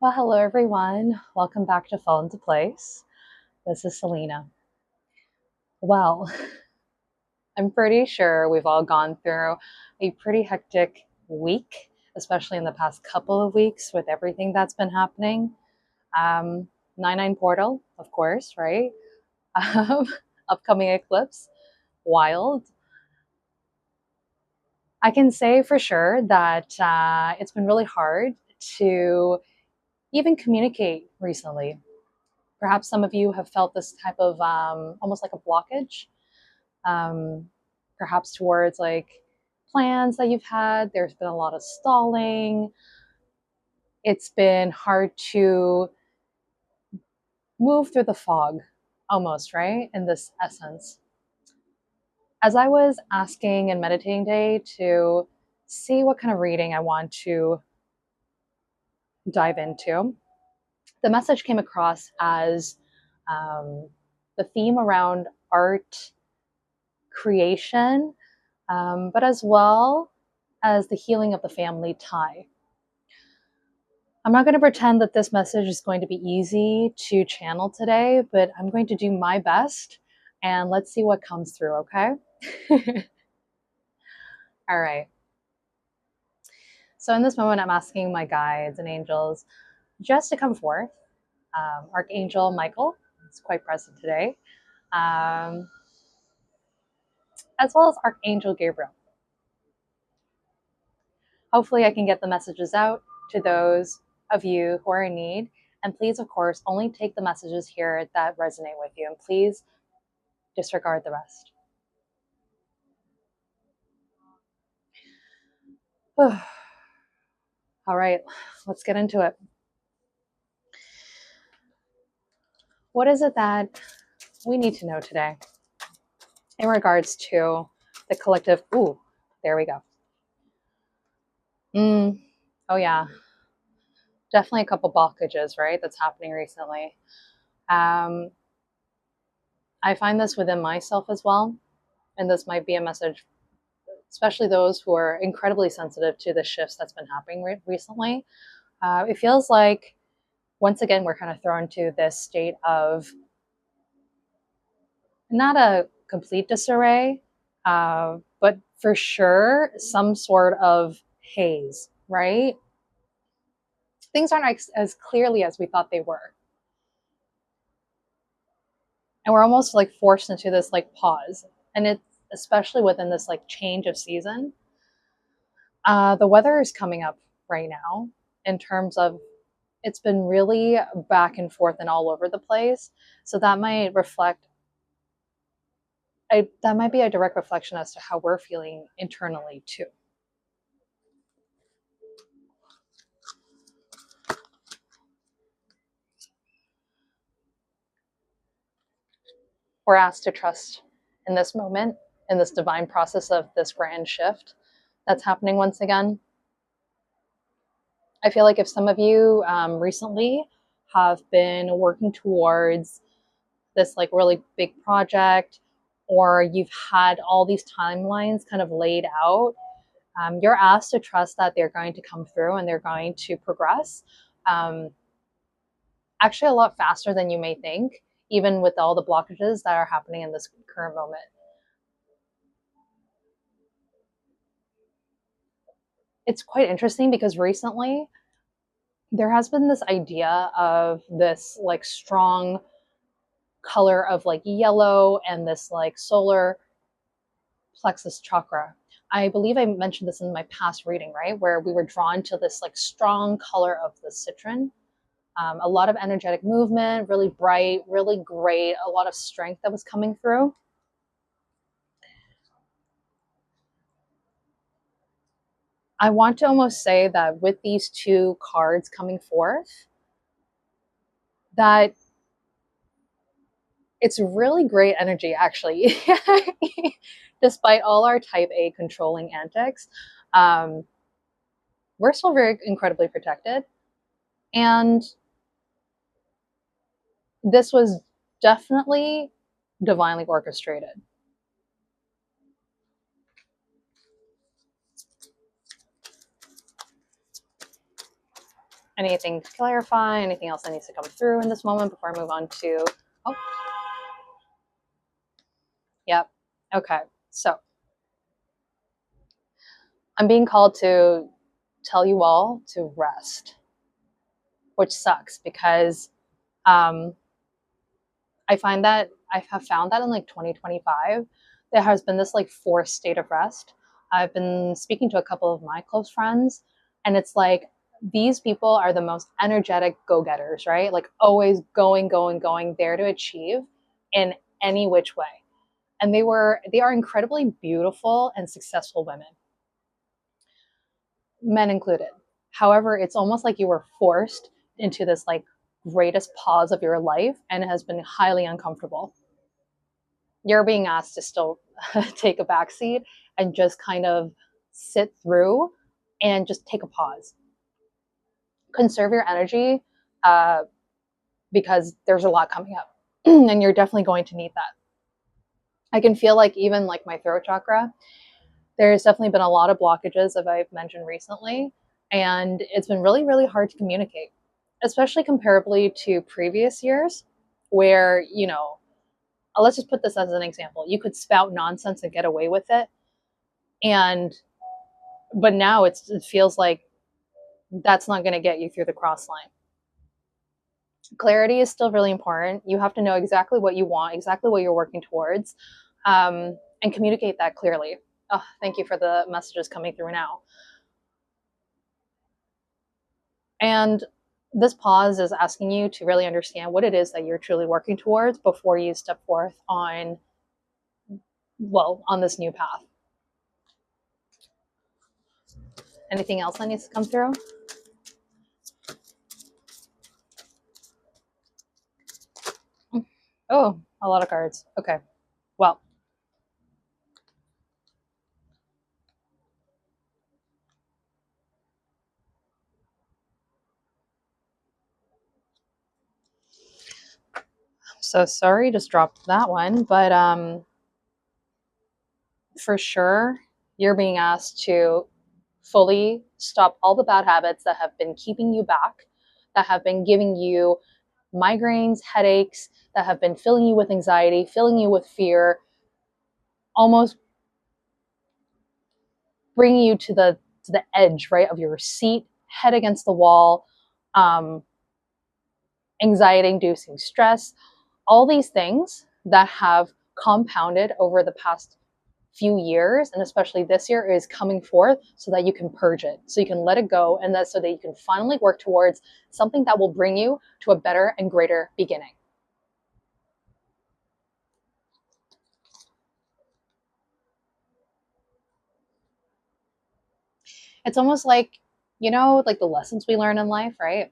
Well, hello everyone. Welcome back to Fall Into Place. This is Selena. Well, I'm pretty sure we've all gone through a pretty hectic week, especially in the past couple of weeks with everything that's been happening. 9/9 portal, of course, right? Um, Upcoming eclipse, wild. I can say for sure that it's been really hard to even communicate recently. Perhaps some of you have felt this type of almost like a blockage, um, perhaps towards like plans that you've had. There's been a lot of stalling. It's been hard to move through the fog almost, right? In this essence. As I was asking and meditating today to see what kind of reading I want to dive into, the message came across as the theme around art creation, but as well as the healing of the family tie. I'm not going to pretend that this message is going to be easy to channel today, but I'm going to do my best and let's see what comes through, okay? All right. So, in this moment, I'm asking my guides and angels just to come forth. Archangel Michael is quite present today, um, as well as Archangel Gabriel. Hopefully, I can get the messages out to those of you who are in need. And please, of course, only take the messages here that resonate with you. And please disregard the rest. All right, let's get into it. What is it that we need to know today in regards to the collective? Ooh, there we go. Oh, yeah. Definitely a couple blockages, right? That's happening recently. I find this within myself as well. And this might be a message, especially those who are incredibly sensitive to the shifts that's been happening recently. It feels like, once again, we're kind of thrown to this state of not a complete disarray, but for sure some sort of haze, right? Things aren't as clearly as we thought they were. And we're almost like forced into this like pause. And it's especially within this like change of season. The weather is coming up right now in terms of it's been really back and forth and all over the place. So that might reflect that might be a direct reflection as to how we're feeling internally too. We're asked to trust in this moment, in this divine process of this grand shift that's happening once again. I feel like if some of you recently have been working towards this like really big project, or you've had all these timelines kind of laid out, you're asked to trust that they're going to come through and they're going to progress. Actually, a lot faster than you may think, even with all the blockages that are happening in this current moment. It's quite interesting because recently there has been this idea of this like strong color of like yellow and this like solar plexus chakra. I believe I mentioned this in my past reading, right? Where we were drawn to this like strong color of the citron. A lot of energetic movement, really bright, really great, a lot of strength that was coming through. I want to almost say that with these two cards coming forth, that it's really great energy, actually. Despite all our type A controlling antics, we're still very incredibly protected. And this was definitely divinely orchestrated. Anything to clarify? Anything else that needs to come through in this moment before I move on to, oh, yep. Okay. So I'm being called to tell you all to rest, which sucks because um, I find that I have found that in like 2025, there has been this like forced state of rest. I've been speaking to a couple of my close friends, and it's like these people are the most energetic go-getters, right? Like always going, going, going, there to achieve in any which way. And they are incredibly beautiful and successful women, men included. However, it's almost like you were forced into this like greatest pause of your life, and it has been highly uncomfortable. You're being asked to still take a backseat and just kind of sit through and just take a pause. Conserve your energy uh, because there's a lot coming up and you're definitely going to need that. I can feel like even like my throat chakra, there's definitely been a lot of blockages, as I've mentioned recently, and it's been really, really hard to communicate, especially comparably to previous years where, you know, let's just put this as an example. You could spout nonsense and get away with it. But now it feels like that's not going to get you through the cross line. Clarity is still really important. You have to know exactly what you want, exactly what you're working towards, and communicate that clearly. Oh, thank you for the messages coming through now. And this pause is asking you to really understand what it is that you're truly working towards before you step forth on, well, on this new path. Anything else that needs to come through? Oh, a lot of cards. Okay. Well, so sorry, just dropped that one, but for sure, you're being asked to fully stop all the bad habits that have been keeping you back, that have been giving you migraines, headaches, that have been filling you with anxiety, filling you with fear, almost bringing you to the edge, right, of your seat, head against the wall, um, anxiety-inducing stress, all these things that have compounded over the past few years, and especially this year, is coming forth so that you can purge it, so you can let it go, and that so that you can finally work towards something that will bring you to a better and greater beginning. It's almost like, you know, like the lessons we learn in life, right?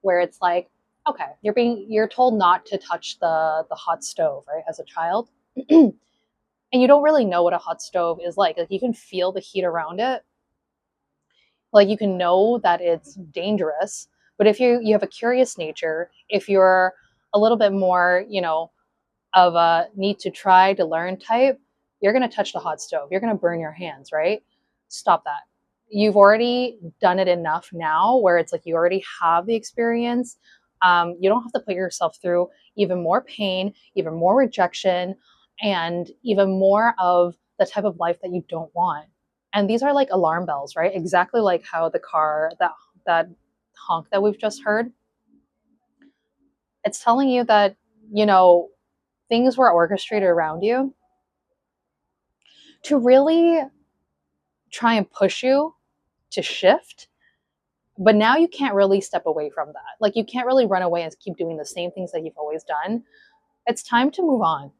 Where it's like, okay, you're told not to touch the hot stove, right, as a child. And you don't really know what a hot stove is like. Like you can feel the heat around it. Like you can know that it's dangerous, but if you have a curious nature, if you're a little bit more, you know, of a need to try to learn type, you're going to touch the hot stove. You're going to burn your hands, right? Stop that. You've already done it enough now where it's like you already have the experience. You don't have to put yourself through even more pain, even more rejection, and even more of the type of life that you don't want. And these are like alarm bells, right? Exactly like how the car, that honk that we've just heard, it's telling you that, you know, things were orchestrated around you to really try and push you to shift. But now you can't really step away from that. Like you can't really run away and keep doing the same things that you've always done. It's time to move on.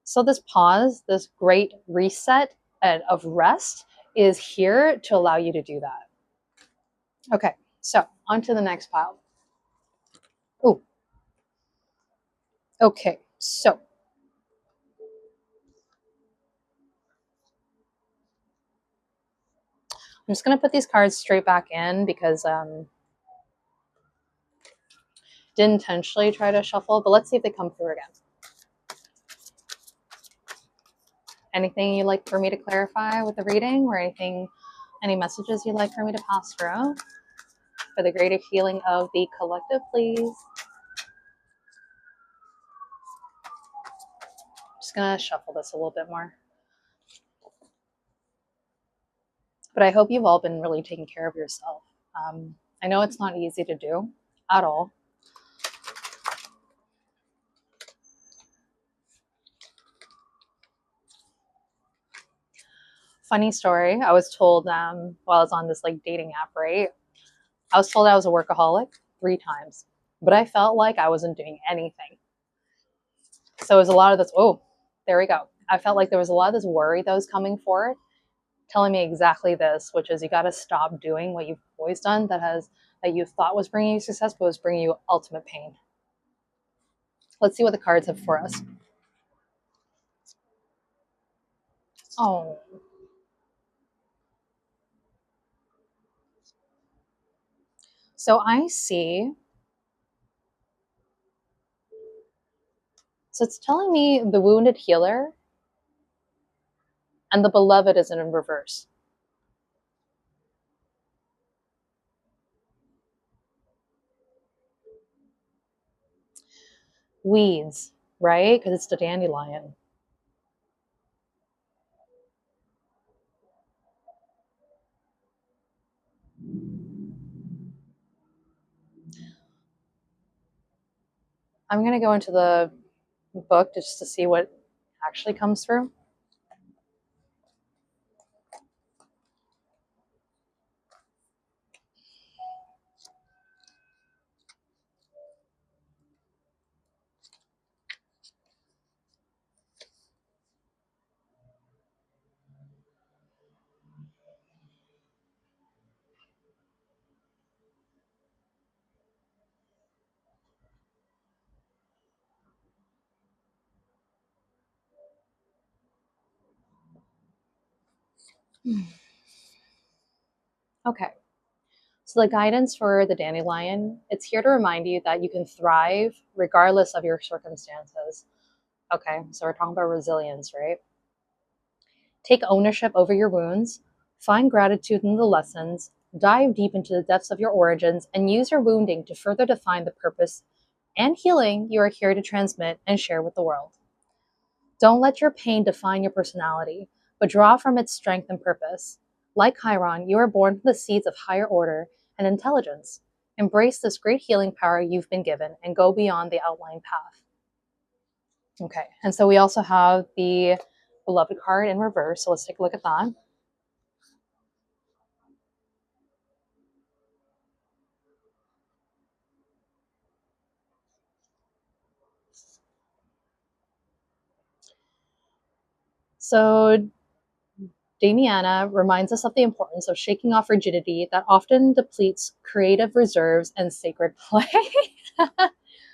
So this pause, this great reset of rest is here to allow you to do that. Okay, so on to the next pile. Oh, okay, so I'm just going to put these cards straight back in because didn't intentionally try to shuffle, but let's see if they come through again. Anything you'd like for me to clarify with the reading, or anything Any messages you'd like for me to pass through for the greater healing of the collective, please? Just gonna shuffle this a little bit more. But I hope you've all been really taking care of yourself. I know it's not easy to do at all. Funny story. I was told while I was on this like dating app, right? I was told I was a workaholic 3 times, but I felt like I wasn't doing anything. So it was a lot of this. Oh, there we go. I felt like there was a lot of this worry that was coming forward, telling me exactly this, which is you got to stop doing what you've always done that you thought was bringing you success, but was bringing you ultimate pain. Let's see what the cards have for us. Oh. So I see. So it's telling me the wounded healer and the beloved is in reverse. Weeds, right? Because it's the dandelion. I'm going to go into the book just to see what actually comes through. Okay. So the guidance for the dandelion, it's here to remind you that you can thrive regardless of your circumstances. Okay, so we're talking about resilience, right? Take ownership over your wounds, find gratitude in the lessons, dive deep into the depths of your origins, and use your wounding to further define the purpose and healing you are here to transmit and share with the world. Don't let your pain define your personality, but draw from its strength and purpose. Like Chiron, you are born from the seeds of higher order and intelligence. Embrace this great healing power you've been given and go beyond the outlined path. Okay, and so we also have the beloved card in reverse. So let's take a look at that. So Damiana reminds us of the importance of shaking off rigidity that often depletes creative reserves and sacred play.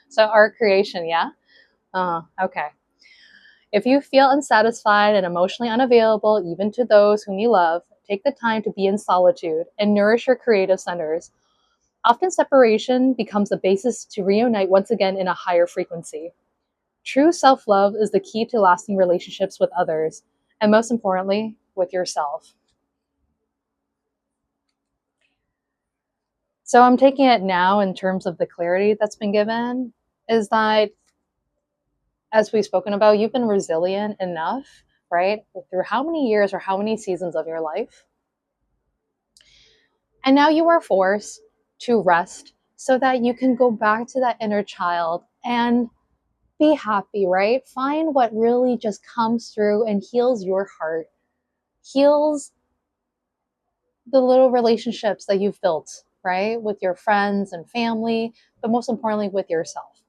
So art creation, yeah? Okay. If you feel unsatisfied and emotionally unavailable, even to those whom you love, take the time to be in solitude and nourish your creative centers. Often separation becomes the basis to reunite once again in a higher frequency. True self-love is the key to lasting relationships with others, and most importantly, with yourself. So I'm taking it now in terms of the clarity that's been given, is that as we've spoken about, you've been resilient enough, right? Through how many years or how many seasons of your life? And now you are forced to rest so that you can go back to that inner child and be happy, right? Find what really just comes through and heals your heart, heals the little relationships that you've built, right? With your friends and family, but most importantly, with yourself.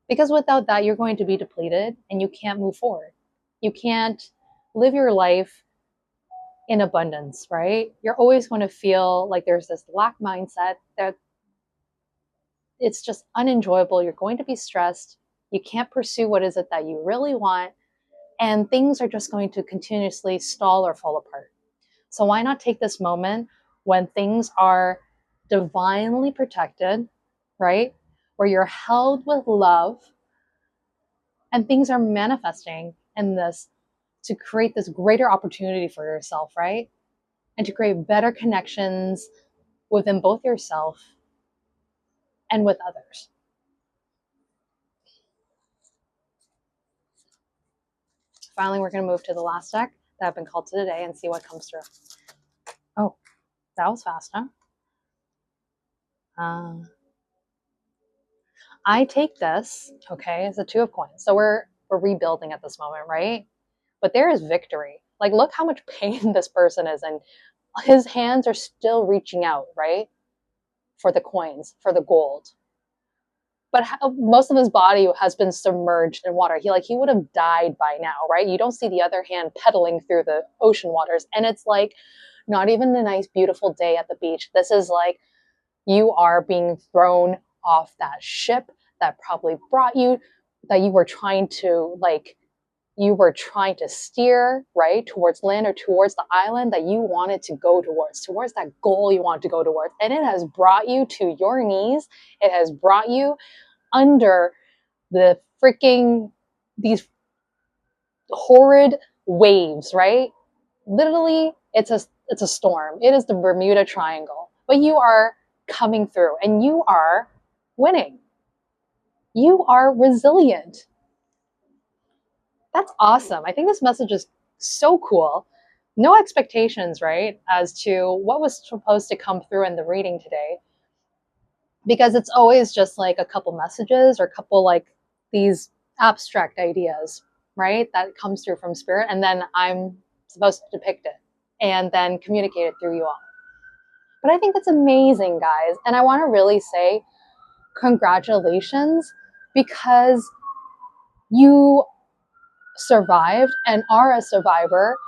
Because without that, you're going to be depleted and you can't move forward. You can't live your life in abundance, right? You're always going to feel like there's this lack mindset that it's just unenjoyable. You're going to be stressed. You can't pursue what is it that you really want. And things are just going to continuously stall or fall apart. So why not take this moment when things are divinely protected, right? Where you're held with love and things are manifesting in this to create this greater opportunity for yourself, right? and to create better connections within both yourself and with others. Finally, we're going to move to the last deck that I've been called to today and see what comes through. Oh, that was fast, huh? I take this, okay, as a two of coins. So we're rebuilding at this moment, right? But there is victory. Like, look how much pain this person is, and his hands are still reaching out, right? For the coins, for the gold. But most of his body has been submerged in water. He would have died by now, right? You don't see the other hand pedaling through the ocean waters. And it's like not even a nice, beautiful day at the beach. This is like you are being thrown off that ship that probably brought you, that you were trying to steer, right, towards land or towards the island that you wanted to go towards that goal you wanted to go towards. And it has brought you to your knees. It has brought you under the freaking, these horrid waves, right? Literally, it's a storm. It is the Bermuda Triangle. But you are coming through and you are winning. You are resilient. That's awesome. I think this message is so cool. No expectations, right, as to what was supposed to come through in the reading today. Because it's always just like a couple messages or a couple like these abstract ideas, right, that comes through from spirit. And then I'm supposed to depict it and then communicate it through you all. But I think that's amazing, guys. And I want to really say congratulations, because you survived and are a survivor,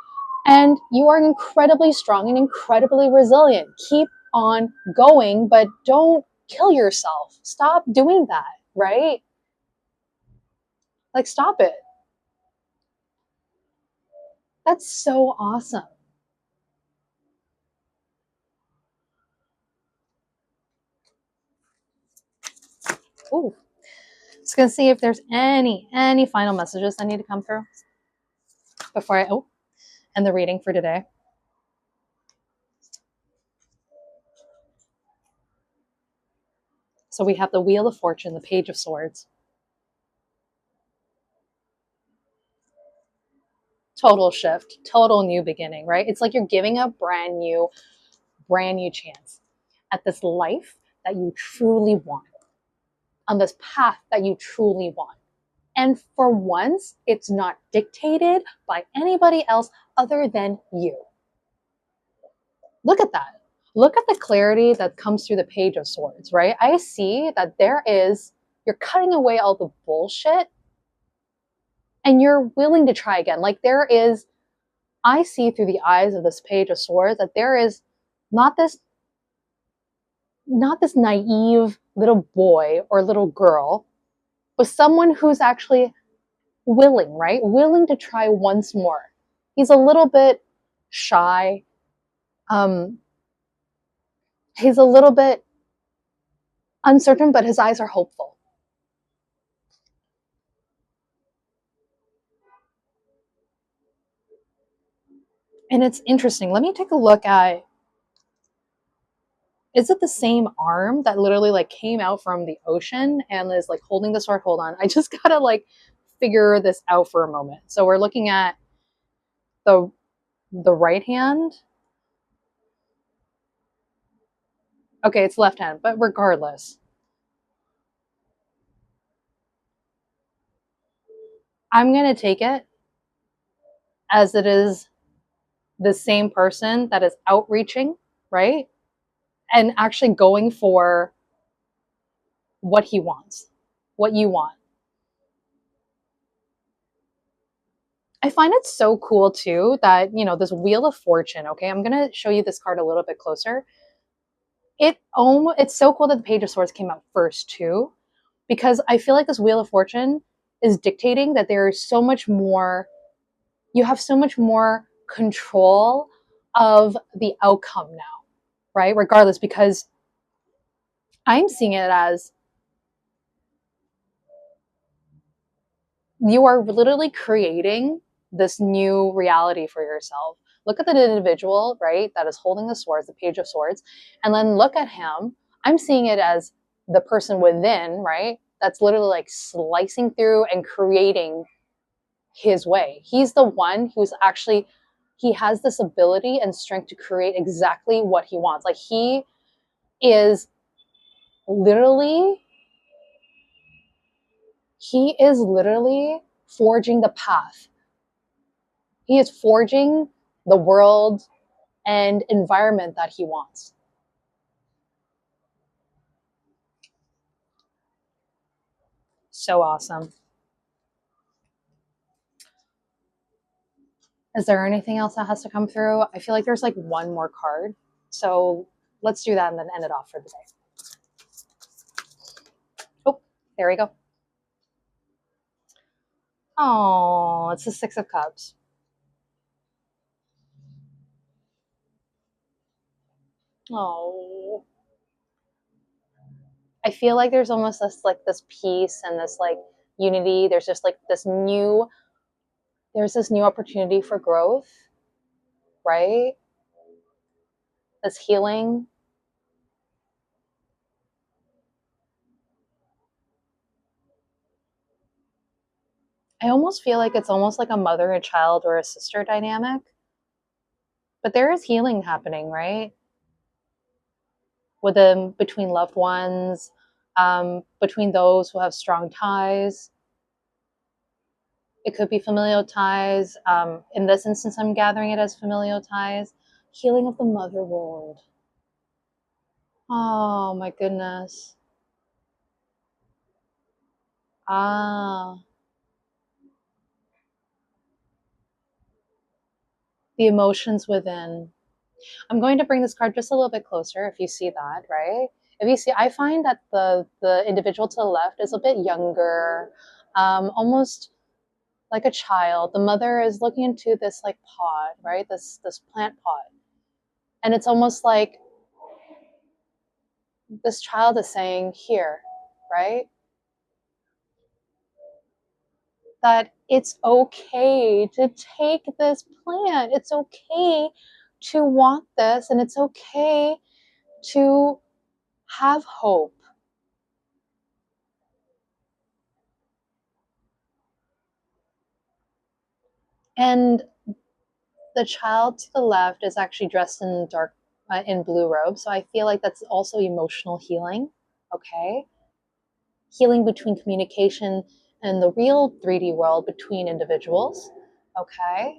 and you are incredibly strong and incredibly resilient. Keep on going, but don't kill yourself. Stop doing that, right? Like, stop it. That's so awesome. Ooh. Just gonna see if there's any final messages that need to come through before I end the reading for today. So we have the Wheel of Fortune, the Page of Swords. Total shift, total new beginning, right? It's like you're giving a brand new chance at this life that you truly want, on this path that you truly want. And for once, it's not dictated by anybody else other than you. Look at that. Look at the clarity that comes through the Page of Swords, right? I see that you're cutting away all the bullshit and you're willing to try again. Like, I see through the eyes of this Page of Swords that there is not this naive little boy or little girl, but someone who's actually willing, right? Willing to try once more. He's a little bit shy. He's a little bit uncertain, but his eyes are hopeful. And it's interesting. Let me take a look at, is it the same arm that literally like came out from the ocean and is like holding the sword? Hold on. I just gotta like figure this out for a moment. So we're looking at the right hand. Okay, it's left hand, but regardless, I'm going to take it as it is the same person that is outreaching, right? And actually going for what he wants, what you want. I find it so cool too that, this Wheel of Fortune, okay, I'm going to show you this card a little bit closer. It's so cool that the Page of Swords came out first too, because I feel like this Wheel of Fortune is dictating that there is so much more, you have so much more control of the outcome now, right? Regardless, because I'm seeing it as you are literally creating this new reality for yourself. Look at the individual, right, that is holding the swords, the Page of Swords, and then look at him. I'm seeing it as the person within, right, that's literally like slicing through and creating his way. He's the one who's actually, he has this ability and strength to create exactly what he wants. Like is literally, he is literally forging the path. He is forging the world and environment that he wants. So awesome. Is there anything else that has to come through? I feel like there's like one more card. So let's do that and then end it off for the day. Oh, there we go. Oh, it's the Six of Cups. Oh, I feel like there's almost this like this peace and this like unity. There's just like there's this new opportunity for growth, right? This healing. I almost feel like it's almost like a mother and child or a sister dynamic, but there is healing happening, right? With them, between loved ones, between those who have strong ties. It could be familial ties. In this instance, I'm gathering it as familial ties. Healing of the mother wound. Oh my goodness. Ah, the emotions within. I'm going to bring this card just a little bit closer if you see that, right? If you see, I find that the individual to the left is a bit younger, almost like a child. The mother is looking into this like pot, right? This plant pot. And it's almost like this child is saying, here, right? That it's okay to take this plant. It's okay to want this, and it's okay to have hope. And the child to the left is actually dressed in dark, in blue robes. So I feel like that's also emotional healing. Okay. Healing between communication and the real 3D world between individuals. Okay.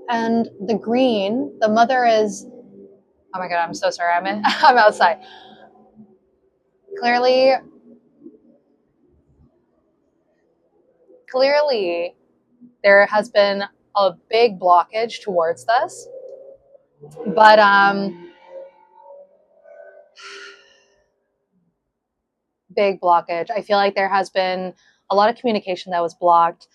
And the green, the mother is, oh my God, I'm so sorry. I'm outside. Clearly, clearly there has been a big blockage towards this. But big blockage. I feel like there has been a lot of communication that was blocked.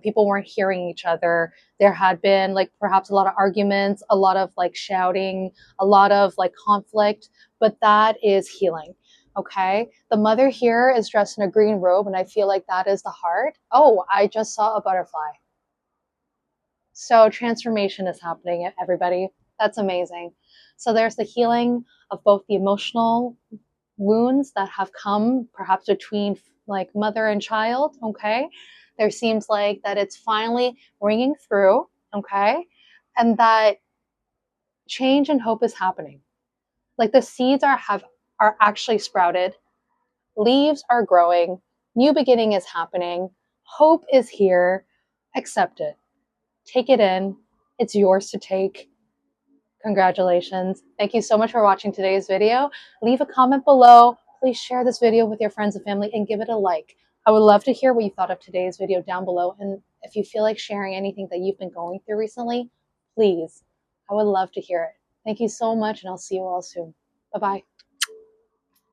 People weren't hearing each other. There had been like perhaps a lot of arguments, a lot of like shouting, a lot of like conflict, but that is healing. Okay. The mother here is dressed in a green robe, and I feel like that is the heart. Oh, I just saw a butterfly. So transformation is happening, everybody. That's amazing. So there's the healing of both the emotional wounds that have come perhaps between like mother and child. Okay. There seems like that it's finally ringing through. Okay. And that change and hope is happening. Like the seeds are actually sprouted, leaves are growing, new beginning is happening, hope is here. Accept it, take it in. It's yours to take. Congratulations. Thank you so much for watching today's video. Leave a comment below. Please share this video with your friends and family and give it a like. I would love to hear what you thought of today's video down below. And if you feel like sharing anything that you've been going through recently, please, I would love to hear it. Thank you so much, and I'll see you all soon. Bye-bye.